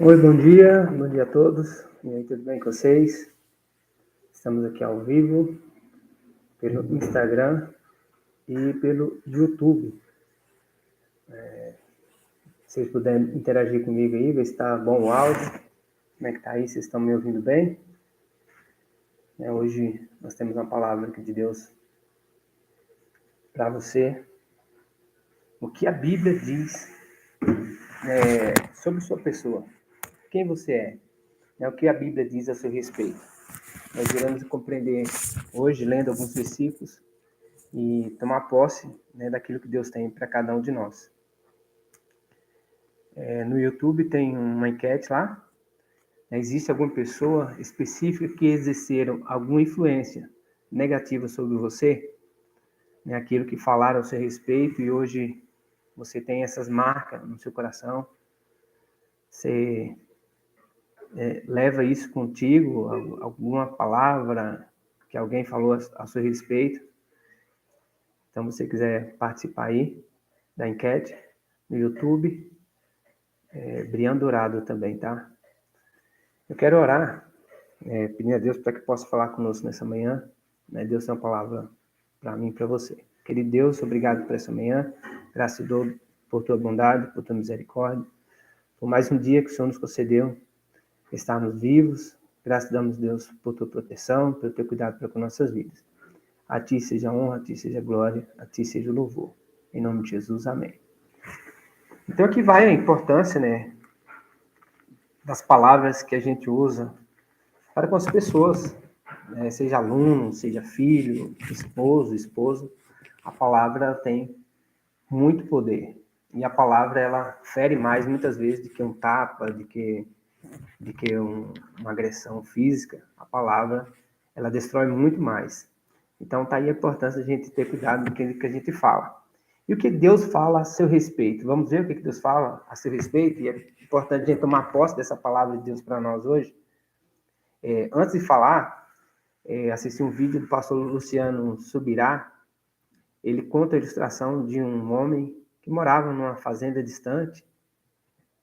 Oi, bom dia a todos. E aí, tudo bem com vocês? Estamos aqui ao vivo pelo Instagram e pelo YouTube. Se vocês puderem interagir comigo aí, ver se está bom o áudio. Como é que tá aí? Vocês estão me ouvindo bem? Hoje nós temos uma palavra aqui de Deus para você. O que a Bíblia diz sobre sua pessoa. Quem você é? O que a Bíblia diz a seu respeito. Nós iremos compreender hoje, lendo alguns versículos, e tomar posse, daquilo que Deus tem para cada um de nós. No YouTube tem uma enquete lá. Existe alguma pessoa específica que exerceram alguma influência negativa sobre você? Aquilo que falaram a seu respeito e hoje você tem essas marcas no seu coração. Você leva isso contigo, alguma palavra que alguém falou a seu respeito. Então, se você quiser participar aí da enquete no YouTube, Brian Dourado também, tá? Eu quero orar, pedindo a Deus para que possa falar conosco nessa manhã. Deus tem uma palavra para mim e para você. Querido Deus, obrigado por essa manhã. Graças a Deus por tua bondade, por tua misericórdia. Por mais um dia que o Senhor nos concedeu, estarmos vivos. Graças damos, Deus, por tua proteção, pelo teu cuidado para com nossas vidas. A ti seja a honra, a ti seja a glória, a ti seja o louvor. Em nome de Jesus, amém. Então aqui vai a importância, das palavras que a gente usa para com as pessoas, seja aluno, seja filho, esposo, esposa. A palavra tem muito poder. E a palavra, ela fere mais, muitas vezes, do que um tapa, de que uma agressão física. A palavra, ela destrói muito mais. Então, tá aí a importância de a gente ter cuidado do que a gente fala. E o que Deus fala a seu respeito? Vamos ver o que Deus fala a seu respeito? E é importante a gente tomar posse dessa palavra de Deus para nós hoje. Antes de falar, assisti um vídeo do pastor Luciano Subirá. Ele conta a ilustração de um homem que morava numa fazenda distante,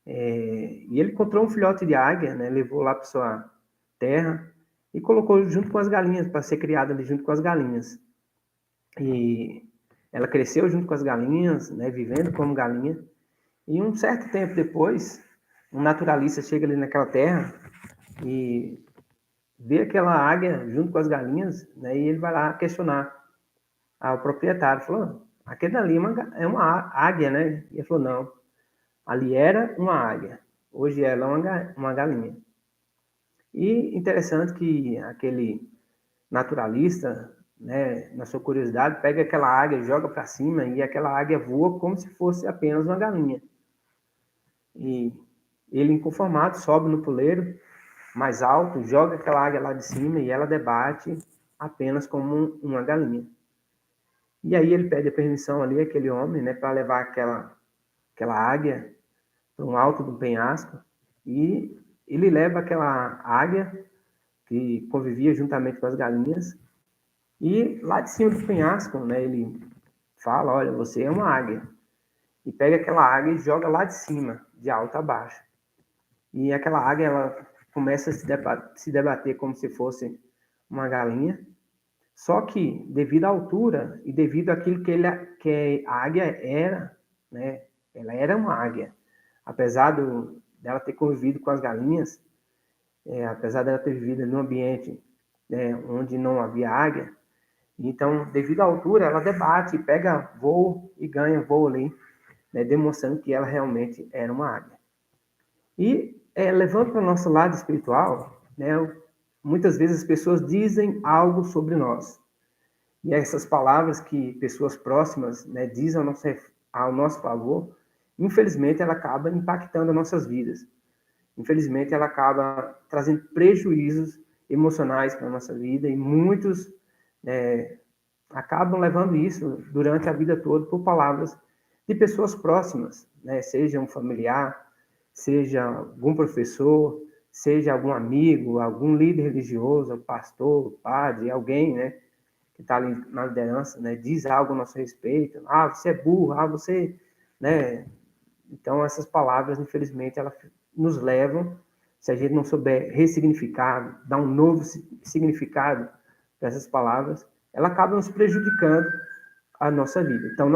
e ele encontrou um filhote de águia, levou lá para sua terra e colocou junto com as galinhas, para ser criada ali junto com as galinhas. E ela cresceu junto com as galinhas, vivendo como galinha. E um certo tempo depois, um naturalista chega ali naquela terra e vê aquela águia junto com as galinhas, e ele vai lá questionar ao proprietário. Falou, aquele ali é uma águia, né? E ele falou, não, ali era uma águia, hoje ela é uma galinha. E interessante que aquele naturalista, na sua curiosidade, pega aquela águia, joga para cima e aquela águia voa como se fosse apenas uma galinha. E ele, inconformado, sobe no puleiro mais alto, joga aquela águia lá de cima e ela debate apenas como uma galinha. E aí ele pede a permissão ali, aquele homem, para levar aquela águia para um alto do penhasco, e ele leva aquela águia que convivia juntamente com as galinhas, e lá de cima do penhasco, ele fala, olha, você é uma águia, e pega aquela águia e joga lá de cima, de alto a baixo. E aquela águia, ela começa a se debater como se fosse uma galinha, só que devido à altura e devido àquilo que a águia era, ela era uma águia. Apesar dela ter convivido com as galinhas, apesar dela ter vivido num ambiente onde não havia águia, então, devido à altura, ela debate, pega voo e ganha voo ali, demonstrando que ela realmente era uma águia. E, levando para o nosso lado espiritual, muitas vezes as pessoas dizem algo sobre nós. E essas palavras que pessoas próximas dizem ao nosso favor, infelizmente, ela acaba impactando as nossas vidas. Infelizmente, ela acaba trazendo prejuízos emocionais para a nossa vida e muitos acabam levando isso durante a vida toda por palavras de pessoas próximas, seja um familiar, seja algum professor, seja algum amigo, algum líder religioso, pastor, padre, alguém, que está ali na liderança, diz algo a nosso respeito, você é burro, você, Então, essas palavras, infelizmente, nos levam, se a gente não souber ressignificar, dar um novo significado para essas palavras, ela acaba nos prejudicando a nossa vida. Então,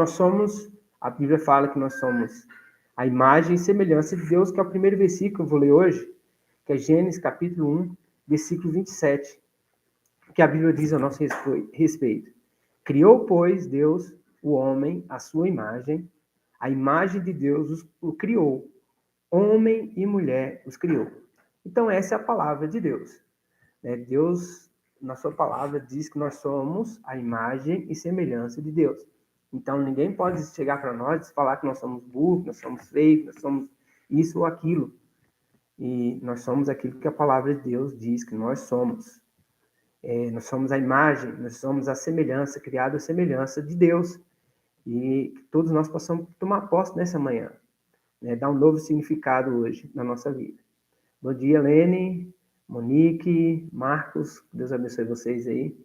a Bíblia fala que nós somos a imagem e semelhança de Deus, que é o primeiro versículo que eu vou ler hoje, que é Gênesis capítulo 1, versículo 27, que a Bíblia diz a nosso respeito. Criou, pois, Deus o homem à sua imagem, a imagem de Deus o criou, homem e mulher os criou. Então, essa é a palavra de Deus. Deus, na sua palavra, diz que nós somos a imagem e semelhança de Deus. Então, ninguém pode chegar para nós e falar que nós somos burros, nós somos feios, nós somos isso ou aquilo. E nós somos aquilo que a palavra de Deus diz que nós somos. Nós somos a imagem, nós somos a semelhança, criada a semelhança de Deus. E que todos nós possamos tomar posse nessa manhã, dar um novo significado hoje na nossa vida. Bom dia, Lene, Monique, Marcos, Deus abençoe vocês aí.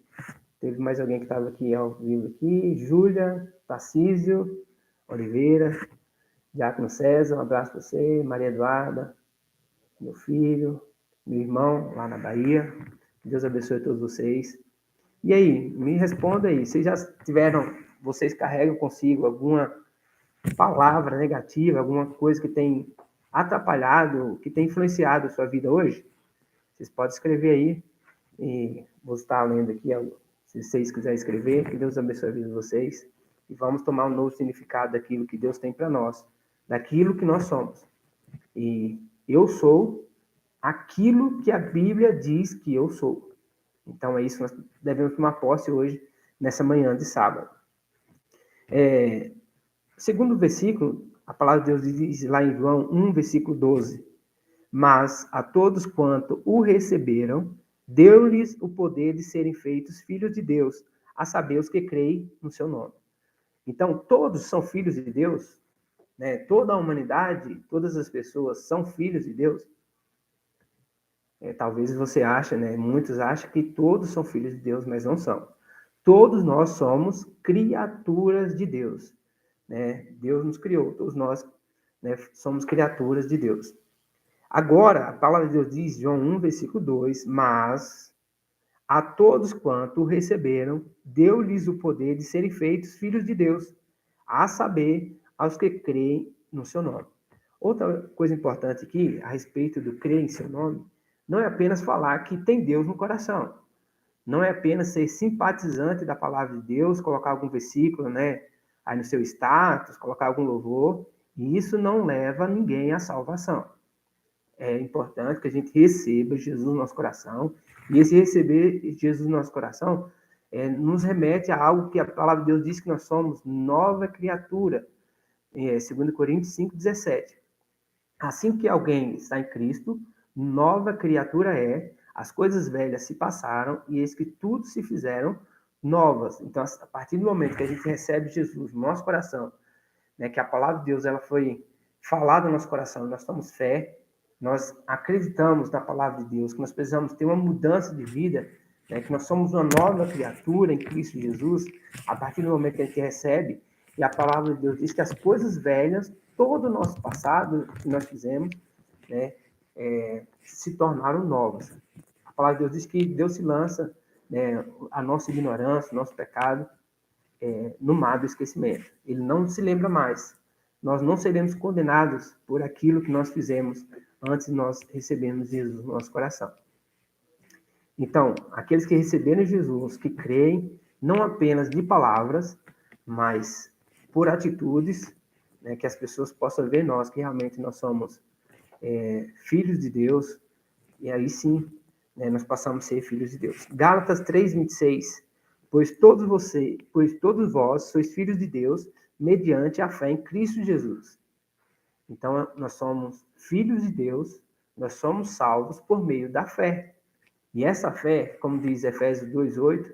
Teve mais alguém que estava aqui ao vivo aqui, Júlia, Tarcísio, Oliveira, Diácono César, um abraço para você, Maria Eduarda, meu filho, meu irmão lá na Bahia. Deus abençoe todos vocês. E aí, me responda aí, vocês carregam consigo alguma palavra negativa, alguma coisa que tem atrapalhado, que tem influenciado a sua vida hoje? Vocês podem escrever aí, e vou estar lendo aqui, se vocês quiserem escrever, que Deus abençoe a vida de vocês, e vamos tomar um novo significado daquilo que Deus tem para nós, daquilo que nós somos. E eu sou aquilo que a Bíblia diz que eu sou. Então é isso que nós devemos tomar posse hoje, nessa manhã de sábado. Segundo o versículo, a palavra de Deus diz lá em João 1, versículo 12, mas a todos quanto o receberam, deu-lhes o poder de serem feitos filhos de Deus, a saber, os que creem no seu nome. Então, todos são filhos de Deus, toda a humanidade, todas as pessoas são filhos de Deus. Talvez você ache, muitos acham que todos são filhos de Deus, mas não são. Todos nós somos criaturas de Deus. Deus nos criou, todos nós somos criaturas de Deus. Agora, a palavra de Deus diz, João 1, versículo 2, mas a todos quanto o receberam, deu-lhes o poder de serem feitos filhos de Deus, a saber, aos que creem no seu nome. Outra coisa importante aqui, a respeito do crer em seu nome, não é apenas falar que tem Deus no coração. Não é apenas ser simpatizante da palavra de Deus, colocar algum versículo, aí no seu status, colocar algum louvor, e isso não leva ninguém à salvação. É importante que a gente receba Jesus no nosso coração, e esse receber Jesus no nosso coração nos remete a algo que a palavra de Deus diz que nós somos nova criatura, 2 Coríntios 5, 17. Assim que alguém está em Cristo, nova criatura é, as coisas velhas se passaram e eis que tudo se fizeram novas. Então, a partir do momento que a gente recebe Jesus no nosso coração, que a palavra de Deus ela foi falada no nosso coração, nós temos fé, nós acreditamos na palavra de Deus, que nós precisamos ter uma mudança de vida, que nós somos uma nova criatura em Cristo Jesus, a partir do momento que a gente recebe, e a palavra de Deus diz que as coisas velhas, todo o nosso passado que nós fizemos, se tornaram novas. A palavra de Deus diz que Deus se lança a nossa ignorância, o nosso pecado, no mar do esquecimento. Ele não se lembra mais. Nós não seremos condenados por aquilo que nós fizemos antes de nós recebermos Jesus no nosso coração. Então, aqueles que receberam Jesus, que creem, não apenas de palavras, mas por atitudes, que as pessoas possam ver nós, que realmente nós somos filhos de Deus, e aí sim, nós passamos a ser filhos de Deus. Gálatas 3:26, pois todos vós sois filhos de Deus, mediante a fé em Cristo Jesus. Então, nós somos filhos de Deus, nós somos salvos por meio da fé. E essa fé, como diz Efésios 2:8,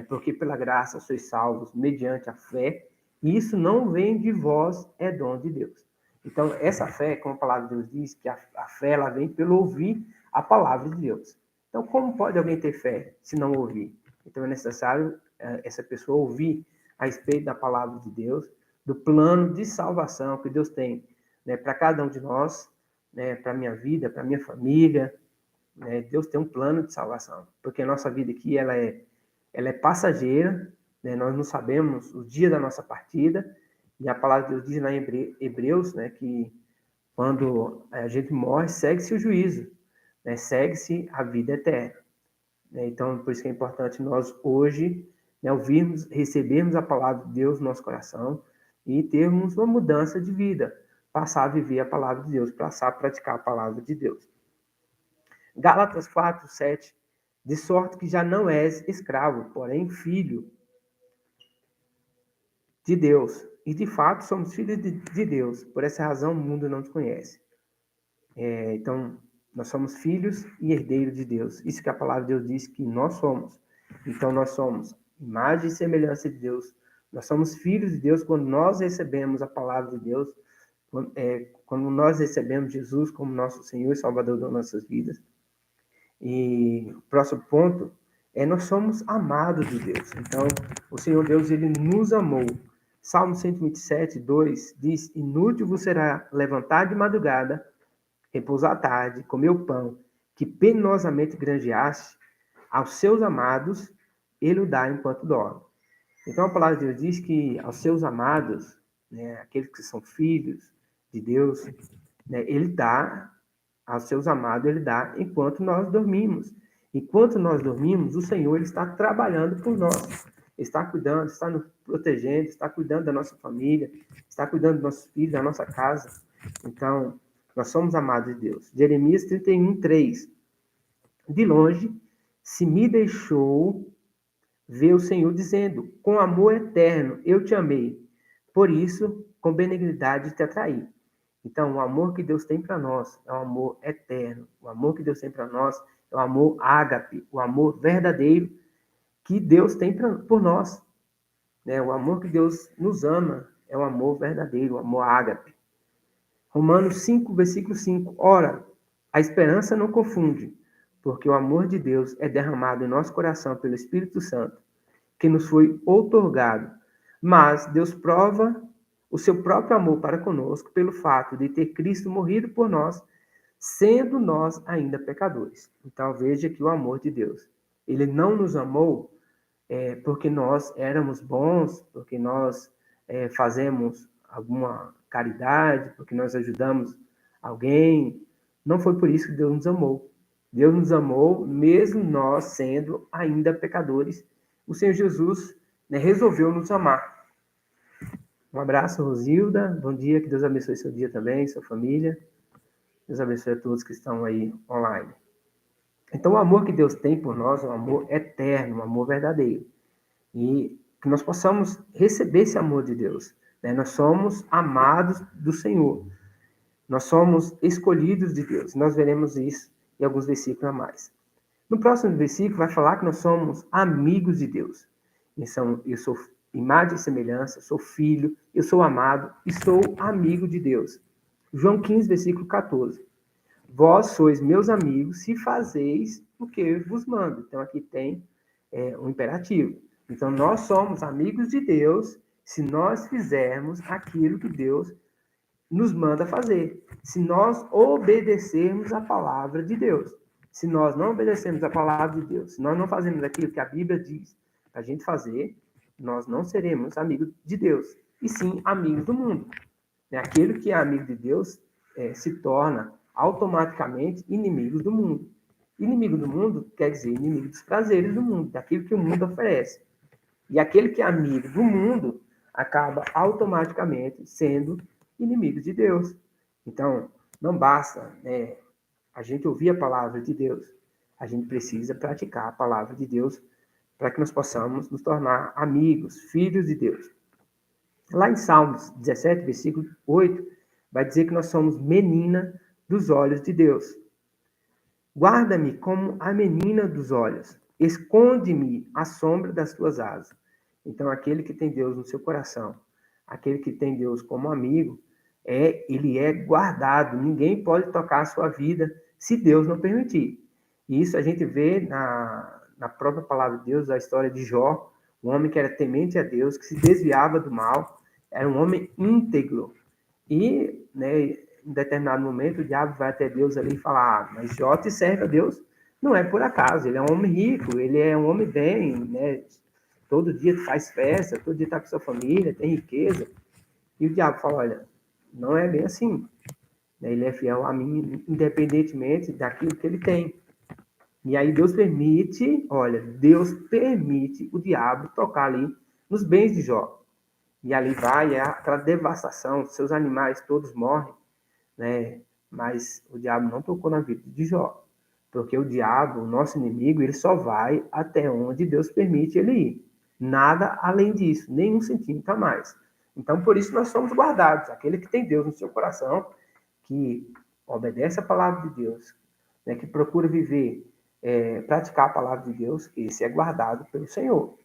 porque pela graça sois salvos mediante a fé, e isso não vem de vós, é dom de Deus. Então, essa fé, como a palavra de Deus diz, que a fé ela vem pelo ouvir a palavra de Deus. Então, como pode alguém ter fé se não ouvir? Então, é necessário essa pessoa ouvir a respeito da palavra de Deus, do plano de salvação que Deus tem para cada um de nós, né, para a minha vida, para a minha família, né? Deus tem um plano de salvação, porque a nossa vida aqui ela é passageira, né? Nós não sabemos o dia da nossa partida, e a palavra de Deus diz lá em Hebreus, né, que quando a gente morre, segue-se o juízo, né? Segue-se a vida eterna, né? Então, por isso que é importante nós hoje, né, ouvirmos, recebermos a palavra de Deus no nosso coração e termos uma mudança de vida, passar a viver a palavra de Deus, passar a praticar a palavra de Deus. Gálatas 4, 7. De sorte que já não és escravo, porém filho de Deus. E de fato somos filhos de Deus. Por essa razão o mundo não te conhece. Então, nós somos filhos e herdeiros de Deus. Isso que a palavra de Deus diz que nós somos. Então, nós somos imagem e semelhança de Deus. Nós somos filhos de Deus quando nós recebemos a palavra de Deus, quando nós recebemos Jesus como nosso Senhor e Salvador das nossas vidas. E o próximo ponto é nós somos amados de Deus. Então, o Senhor Deus, ele nos amou. Salmo 127, 2 diz: inútil vos será levantar de madrugada, repousar à tarde, comer o pão que penosamente granjeaste, aos seus amados ele o dá enquanto dorme. Então, a palavra de Deus diz que aos seus amados, né, aqueles que são filhos de Deus, né, ele dá aos seus amados, ele dá enquanto nós dormimos. Enquanto nós dormimos, o Senhor ele está trabalhando por nós. Está cuidando, está nos protegendo, está cuidando da nossa família, está cuidando dos nossos filhos, da nossa casa. Então, nós somos amados de Deus. Jeremias 31, 3. De longe, se me deixou ver o Senhor dizendo: com amor eterno eu te amei, por isso, com benignidade te atraí. Então, o amor que Deus tem para nós é um amor eterno. O amor que Deus tem para nós é o amor ágape, o amor verdadeiro que Deus tem por nós. Né? O amor que Deus nos ama é o amor verdadeiro, o amor ágape. Romanos 5, versículo 5. Ora, a esperança não confunde, porque o amor de Deus é derramado em nosso coração pelo Espírito Santo, que nos foi outorgado. Mas Deus prova o seu próprio amor para conosco pelo fato de ter Cristo morrido por nós, sendo nós ainda pecadores. Então veja que o amor de Deus. Ele não nos amou porque nós éramos bons, porque nós fazemos alguma caridade, porque nós ajudamos alguém. Não foi por isso que Deus nos amou. Deus nos amou mesmo nós sendo ainda pecadores. O Senhor Jesus, né, resolveu nos amar. Um abraço, Rosilda. Bom dia, que Deus abençoe seu dia também, sua família. Deus abençoe a todos que estão aí online. Então, o amor que Deus tem por nós é um amor eterno, um amor verdadeiro. E que nós possamos receber esse amor de Deus. Né? Nós somos amados do Senhor. Nós somos escolhidos de Deus. Nós veremos isso em alguns versículos a mais. No próximo versículo vai falar que nós somos amigos de Deus. Então, eu sou imagem e semelhança, sou filho, eu sou amado e sou amigo de Deus. João 15, versículo 14. Vós sois meus amigos se fazeis o que eu vos mando. Então, aqui tem um imperativo. Então, nós somos amigos de Deus se nós fizermos aquilo que Deus nos manda fazer. Se nós obedecermos a palavra de Deus. Se nós não obedecermos a palavra de Deus, se nós não fazemos aquilo que a Bíblia diz para a gente fazer, nós não seremos amigos de Deus, e sim amigos do mundo. Aquele que é amigo de Deus se torna automaticamente inimigo do mundo. Inimigo do mundo quer dizer inimigo dos prazeres do mundo, daquilo que o mundo oferece. E aquele que é amigo do mundo acaba automaticamente sendo inimigo de Deus. Então, não basta a gente ouvir a palavra de Deus. A gente precisa praticar a palavra de Deus para que nós possamos nos tornar amigos, filhos de Deus. Lá em Salmos 17, versículo 8, vai dizer que nós somos menina dos olhos de Deus. Guarda-me como a menina dos olhos. Esconde-me à sombra das tuas asas. Então, aquele que tem Deus no seu coração, aquele que tem Deus como amigo, ele é guardado. Ninguém pode tocar a sua vida se Deus não permitir. E isso a gente vê na própria palavra de Deus, a história de Jó, um homem que era temente a Deus, que se desviava do mal, era um homem íntegro. E em determinado momento, o diabo vai até Deus ali e fala, mas Jó te serve a Deus, não é por acaso, ele é um homem rico, ele é um homem bem, né? Todo dia faz festa, todo dia está com sua família, tem riqueza. E o diabo fala, olha, não é bem assim. Ele é fiel a mim, independentemente daquilo que ele tem. E aí Deus permite o diabo tocar ali nos bens de Jó. E ali vai aquela devastação, seus animais todos morrem, né? Mas o diabo não tocou na vida de Jó. Porque o diabo, o nosso inimigo, ele só vai até onde Deus permite ele ir. Nada além disso, nem um centímetro a mais. Então, por isso nós somos guardados. Aquele que tem Deus no seu coração, que obedece a palavra de Deus, né, que procura viver, praticar a palavra de Deus, esse é guardado pelo Senhor.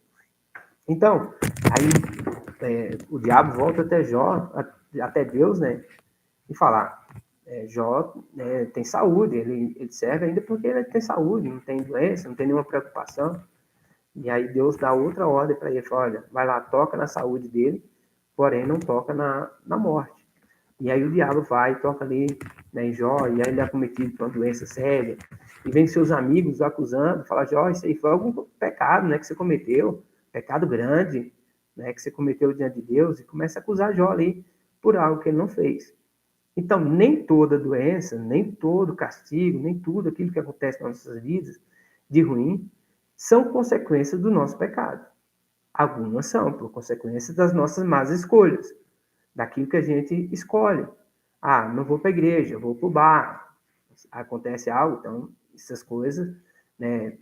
Então, aí o diabo volta até Jó, até Deus, né, e fala, Jó tem saúde, ele serve ainda porque ele tem saúde, não tem doença, não tem nenhuma preocupação. E aí Deus dá outra ordem para ele, fala, olha, vai lá, toca na saúde dele, porém não toca na morte. E aí o diabo vai, toca ali, né, em Jó, e aí ele é acometido por uma doença séria, e vem seus amigos acusando, fala, Jó, isso aí foi algum pecado, né, que você cometeu, pecado grande, né, que você cometeu diante de Deus, e começa a acusar Jó ali por algo que ele não fez. Então, nem toda doença, nem todo castigo, nem tudo aquilo que acontece nas nossas vidas de ruim, são consequências do nosso pecado. Algumas são por consequência das nossas más escolhas, daquilo que a gente escolhe. Ah, não vou para a igreja, vou para o bar. Acontece algo, então essas coisas, né,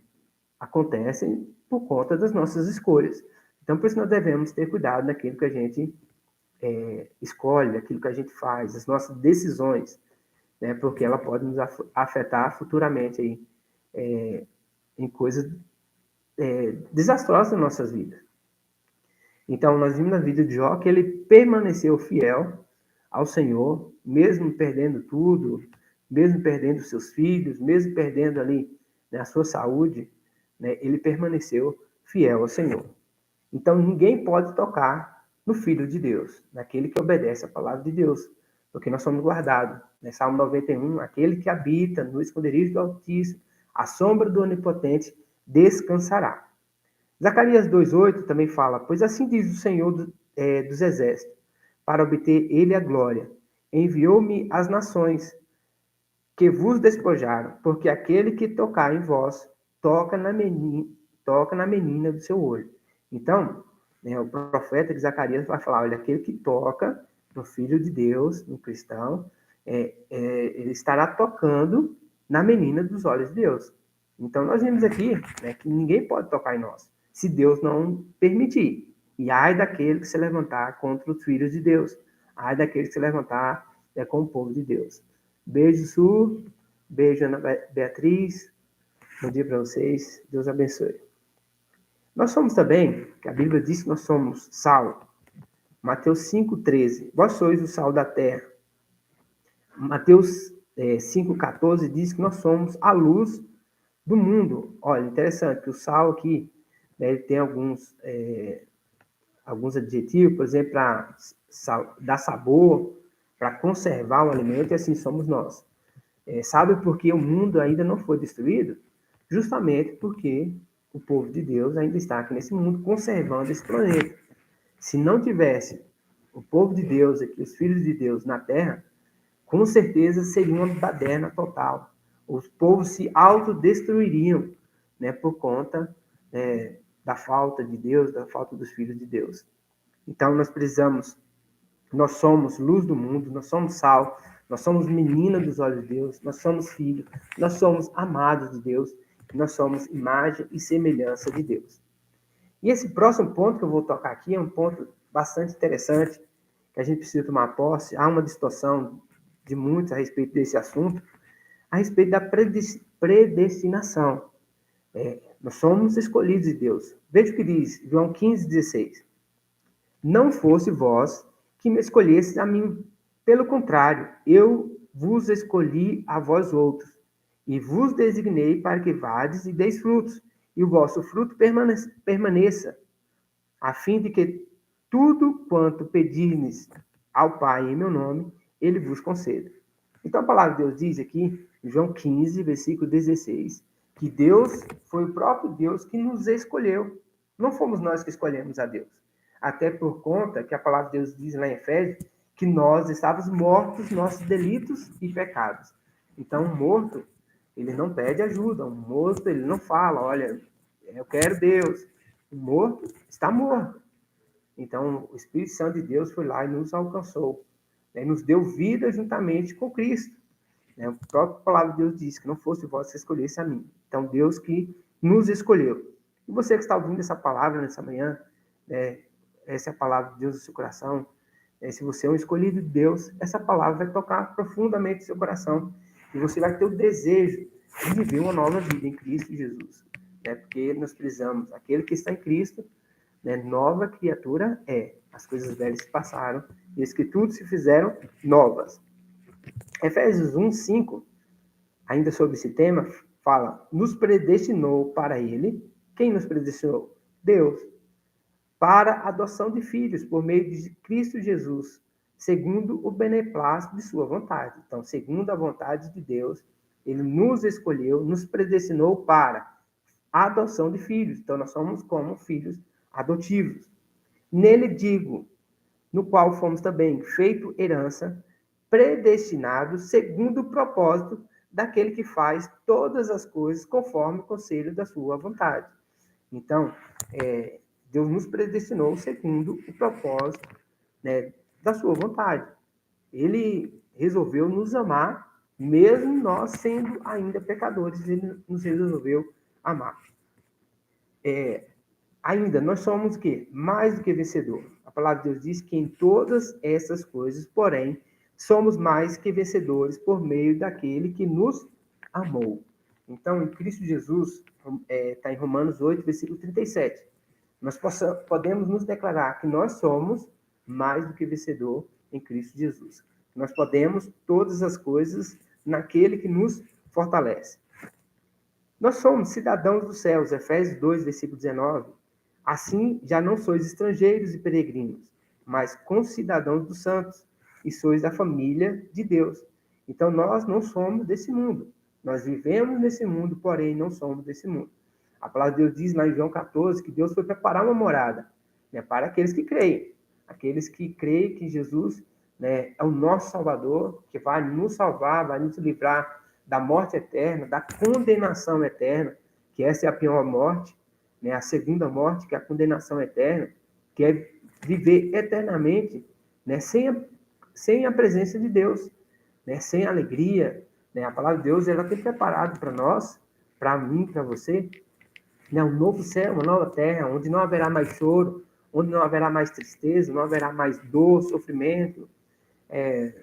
acontecem por conta das nossas escolhas. Então, por isso nós devemos ter cuidado naquilo que a gente escolhe, naquilo que a gente faz, as nossas decisões, né, porque ela pode nos afetar futuramente aí, em coisas desastrosas nas nossas vidas. Então, nós vimos na vida de Jó que ele permaneceu fiel ao Senhor, mesmo perdendo tudo, mesmo perdendo seus filhos, mesmo perdendo ali, né, a sua saúde, né, ele permaneceu fiel ao Senhor. Então, ninguém pode tocar no Filho de Deus, naquele que obedece a palavra de Deus, porque nós somos guardados. Né? Salmo 91, aquele que habita no esconderijo do Altíssimo, à sombra do Onipotente, descansará. Zacarias 2,8 também fala, pois assim diz o Senhor dos Exércitos, para obter ele a glória. Enviou-me às nações que vos despojaram, porque aquele que tocar em vós, toca na menina do seu olho. Então, né, o profeta de Zacarias vai falar, olha, aquele que toca no Filho de Deus, no cristão, ele estará tocando na menina dos olhos de Deus. Então, nós vimos aqui, né, que ninguém pode tocar em nós, se Deus não permitir. E ai daquele que se levantar contra os filhos de Deus. Ai daquele que se levantar com o povo de Deus. Beijo, Su. Beijo, Ana Beatriz. Bom dia para vocês. Deus abençoe. Nós somos também, que a Bíblia diz que nós somos sal. Mateus 5,13. Vós sois o sal da terra. Mateus 5,14 diz que nós somos a luz do mundo. Olha, interessante que o sal aqui, né, ele tem alguns adjetivos, por exemplo, para dar sabor, para conservar o alimento, e assim somos nós. Sabe por que o mundo ainda não foi destruído? Justamente porque o povo de Deus ainda está aqui nesse mundo, conservando esse planeta. Se não tivesse o povo de Deus aqui, os filhos de Deus na Terra, com certeza seria uma baderna total. Os povos se autodestruiriam, né, por conta da falta de Deus, da falta dos filhos de Deus. Então nós somos luz do mundo, nós somos sal, nós somos menina dos olhos de Deus, nós somos filhos, nós somos amados de Deus, nós somos imagem e semelhança de Deus. E esse próximo ponto que eu vou tocar aqui é um ponto bastante interessante, que a gente precisa tomar posse. Há uma distorção de muitos a respeito desse assunto, a respeito da predestinação. Nós somos escolhidos de Deus. Veja o que diz João 15,16. Não fosse vós que me escolhesses a mim, pelo contrário, eu vos escolhi a vós outros, e vos designei para que vades e deis frutos, e o vosso fruto permaneça, a fim de que tudo quanto pedirdes ao Pai em meu nome, ele vos conceda. Então a palavra de Deus diz aqui, em João 15, versículo 16, que Deus foi o próprio Deus que nos escolheu. Não fomos nós que escolhemos a Deus. Até por conta que a palavra de Deus diz lá em Efésios que nós estávamos mortos nos nossos delitos e pecados. Então, um morto, ele não pede ajuda. Um morto, ele não fala, olha, eu quero Deus. O morto está morto. Então, o Espírito Santo de Deus foi lá e nos alcançou. Né? Nos deu vida juntamente com Cristo. Né? A própria palavra de Deus diz que não fosse vós que escolhesse a mim. Então, Deus que nos escolheu. E você que está ouvindo essa palavra nessa manhã, né? Essa é a palavra de Deus no seu coração. Se você é um escolhido de Deus, essa palavra vai tocar profundamente no seu coração. E você vai ter o desejo de viver uma nova vida em Cristo Jesus. Né? Porque nós precisamos, aquele que está em Cristo, né? Nova criatura é. As coisas velhas se passaram, e as que tudo se fizeram novas. Efésios 1, 5, ainda sobre esse tema, fala, nos predestinou para ele. Quem nos predestinou? Deus. Para a adoção de filhos por meio de Cristo Jesus, segundo o beneplácito de sua vontade. Então, segundo a vontade de Deus, ele nos escolheu, nos predestinou para a adoção de filhos. Então, nós somos como filhos adotivos. Nele digo, no qual fomos também feito herança, predestinados segundo o propósito daquele que faz todas as coisas conforme o conselho da sua vontade. Então, Deus nos predestinou segundo o propósito, né, da sua vontade. Ele resolveu nos amar, mesmo nós sendo ainda pecadores, ele nos resolveu amar. Ainda, nós somos o quê? Mais do que vencedor. A palavra de Deus diz que em todas essas coisas, porém, somos mais que vencedores por meio daquele que nos amou. Então, em Cristo Jesus, está em Romanos 8, versículo 37. Nós podemos nos declarar que nós somos mais do que vencedor em Cristo Jesus. Nós podemos todas as coisas naquele que nos fortalece. Nós somos cidadãos dos céus, Efésios 2, versículo 19. Assim, já não sois estrangeiros e peregrinos, mas concidadãos dos santos, e sois da família de Deus. Então, nós não somos desse mundo. Nós vivemos nesse mundo, porém, não somos desse mundo. A palavra de Deus diz lá em João 14 que Deus foi preparar uma morada, né, para aqueles que creem. Aqueles que creem que Jesus, né, é o nosso Salvador, que vai nos salvar, vai nos livrar da morte eterna, da condenação eterna, que essa é a pior morte, né, a segunda morte, que é a condenação eterna, que é viver eternamente, né, sem a presença de Deus, né, sem alegria. Né, a palavra de Deus ela tem preparado para nós, para mim, para você, né, um novo céu, uma nova terra, onde não haverá mais choro, onde não haverá mais tristeza, não haverá mais dor, sofrimento,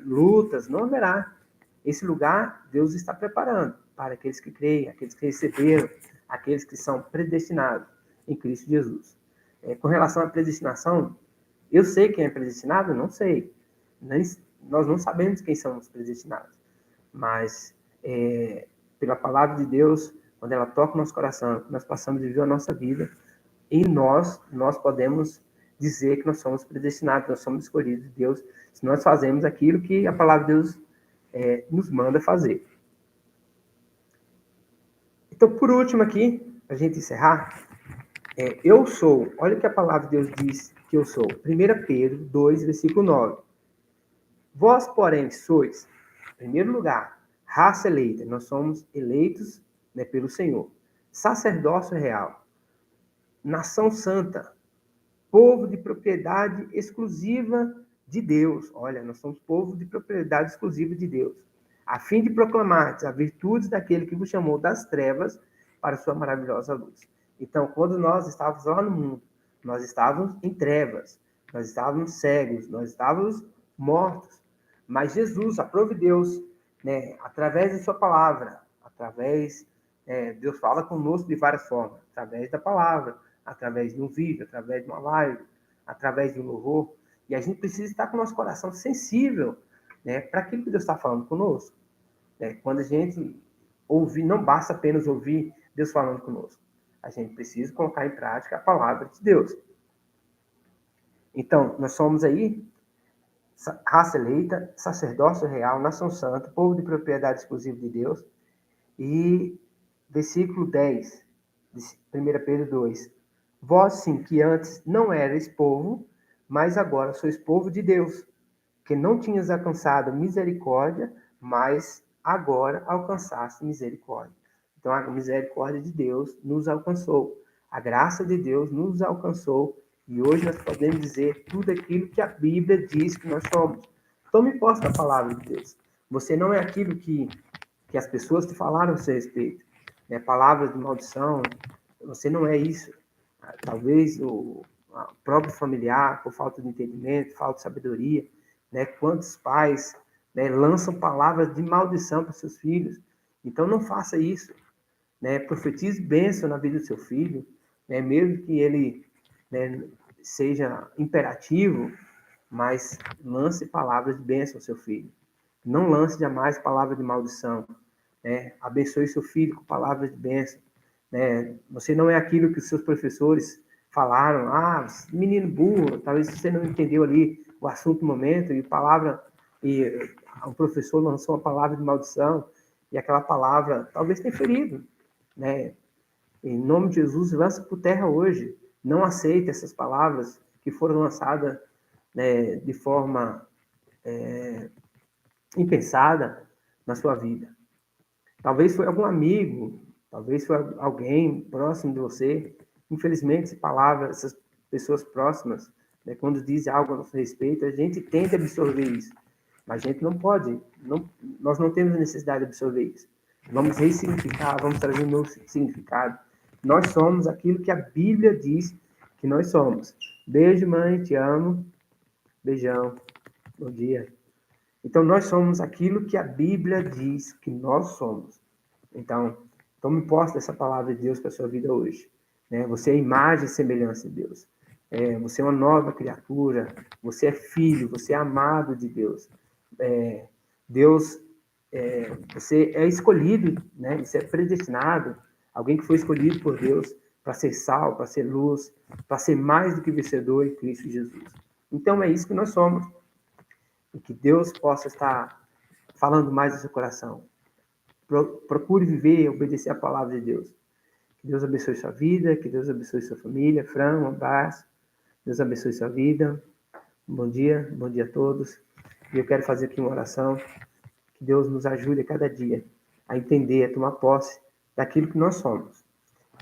lutas, não haverá. Esse lugar Deus está preparando para aqueles que creem, aqueles que receberam, aqueles que são predestinados em Cristo Jesus. Com relação à predestinação, eu sei quem é predestinado? Não sei. Nós não sabemos quem são os predestinados. Mas, pela palavra de Deus, quando ela toca o nosso coração, nós passamos a viver a nossa vida, e nós podemos dizer que nós somos predestinados, nós somos escolhidos de Deus, se nós fazemos aquilo que a palavra de Deus nos manda fazer. Então, por último aqui, para a gente encerrar, eu sou, olha o que a palavra de Deus diz que eu sou. 1 Pedro 2, versículo 9. Vós, porém, sois, em primeiro lugar, raça eleita, nós somos eleitos, né, pelo Senhor, sacerdócio real, nação santa, povo de propriedade exclusiva de Deus. Olha, nós somos povo de propriedade exclusiva de Deus, a fim de proclamar as virtudes daquele que vos chamou das trevas para a sua maravilhosa luz. Então, quando nós estávamos lá no mundo, nós estávamos em trevas, nós estávamos cegos, nós estávamos mortos. Mas Jesus, aprove Deus, né, através da sua palavra, Deus fala conosco de várias formas, através da palavra, através de um vídeo, através de uma live, através de um louvor. E a gente precisa estar com o nosso coração sensível, né, para aquilo que Deus está falando conosco. Quando a gente ouvir, não basta apenas ouvir Deus falando conosco. A gente precisa colocar em prática a palavra de Deus. Então, nós somos aí raça eleita, sacerdócio real, nação santa, povo de propriedade exclusiva de Deus. E versículo 10, de 1 Pedro 2. Vós, sim, que antes não erais povo, mas agora sois povo de Deus, que não tinhas alcançado misericórdia, mas agora alcançaste misericórdia. Então, a misericórdia de Deus nos alcançou. A graça de Deus nos alcançou. E hoje nós podemos dizer tudo aquilo que a Bíblia diz que nós somos. Tome posse da palavra de Deus. Você não é aquilo que as pessoas te falaram a seu respeito. Né? Palavras de maldição. Você não é isso. Talvez o próprio familiar, por falta de entendimento, falta de sabedoria, né? Quantos pais, né, lançam palavras de maldição para seus filhos? Então não faça isso, né? Profetize bênção na vida do seu filho, né? Mesmo que ele, né, seja imperativo, mas lance palavras de bênção ao seu filho. Não lance jamais palavras de maldição, né? Abençoe seu filho com palavras de bênção, né? Você não é aquilo que os seus professores falaram, menino burro, talvez você não entendeu ali o assunto no momento, e o professor lançou uma palavra de maldição, e aquela palavra talvez tenha ferido, né? Em nome de Jesus, lança por terra hoje. Não aceite essas palavras que foram lançadas, né, de forma impensada na sua vida. Talvez foi algum amigo, talvez foi alguém próximo de você. Infelizmente, essas pessoas próximas, né, quando dizem algo a nosso respeito, a gente tenta absorver isso. Mas a gente não pode, nós não temos necessidade de absorver isso. Vamos ressignificar, vamos trazer um novo significado. Nós somos aquilo que a Bíblia diz que nós somos. Beijo, mãe, te amo. Beijão. Bom dia. Então, nós somos aquilo que a Bíblia diz que nós somos. Então, tome posse dessa palavra de Deus para a sua vida hoje. Né? Você é a imagem e semelhança de Deus. Você é uma nova criatura. Você é filho. Você é amado de Deus. Deus, você é escolhido, né? Você é predestinado. Alguém que foi escolhido por Deus para ser sal, para ser luz, para ser mais do que vencedor em Cristo Jesus. Então, é isso que nós somos. E que Deus possa estar falando mais no seu coração. Procure viver e obedecer a palavra de Deus. Que Deus abençoe sua vida, que Deus abençoe sua família. Fran, um abraço. Deus abençoe sua vida. Bom dia a todos. E eu quero fazer aqui uma oração. Que Deus nos ajude a cada dia a entender, a tomar posse daquilo que nós somos.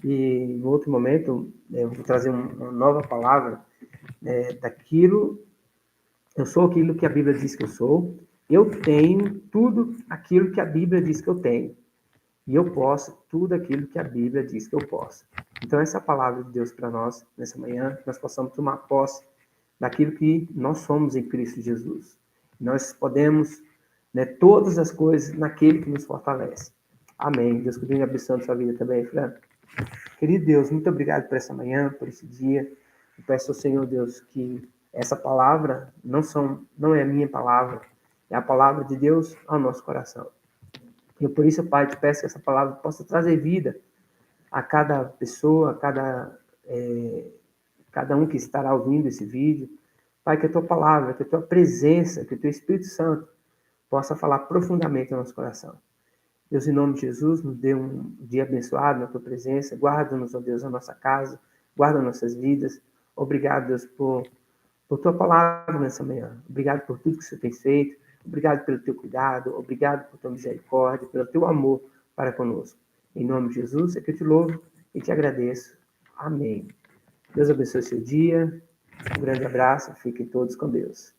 E em outro momento, eu vou trazer uma nova palavra, daquilo. Eu sou aquilo que a Bíblia diz que eu sou. Eu tenho tudo aquilo que a Bíblia diz que eu tenho. E eu posso tudo aquilo que a Bíblia diz que eu posso. Então, essa é a palavra de Deus para nós, nessa manhã, que nós possamos tomar posse daquilo que nós somos em Cristo Jesus. Nós podemos, né, todas as coisas naquele que nos fortalece. Amém. Deus continue abençoando sua vida também, Fran. Querido Deus, muito obrigado por essa manhã, por esse dia. Eu peço ao Senhor, Deus, que essa palavra não é a minha palavra, é a palavra de Deus ao nosso coração. E por isso, Pai, te peço que essa palavra possa trazer vida a cada pessoa, a cada um que estará ouvindo esse vídeo. Pai, que a tua palavra, que a tua presença, que o teu Espírito Santo possa falar profundamente no nosso coração. Deus, em nome de Jesus, nos dê um dia abençoado na tua presença. Guarda-nos, ó Deus, a nossa casa, guarda nossas vidas. Obrigado, Deus, por tua palavra nessa manhã. Obrigado por tudo que o Senhor tem feito. Obrigado pelo teu cuidado. Obrigado por tua misericórdia, pelo teu amor para conosco. Em nome de Jesus, é que eu te louvo e te agradeço. Amém. Deus abençoe seu dia. Um grande abraço. Fiquem todos com Deus.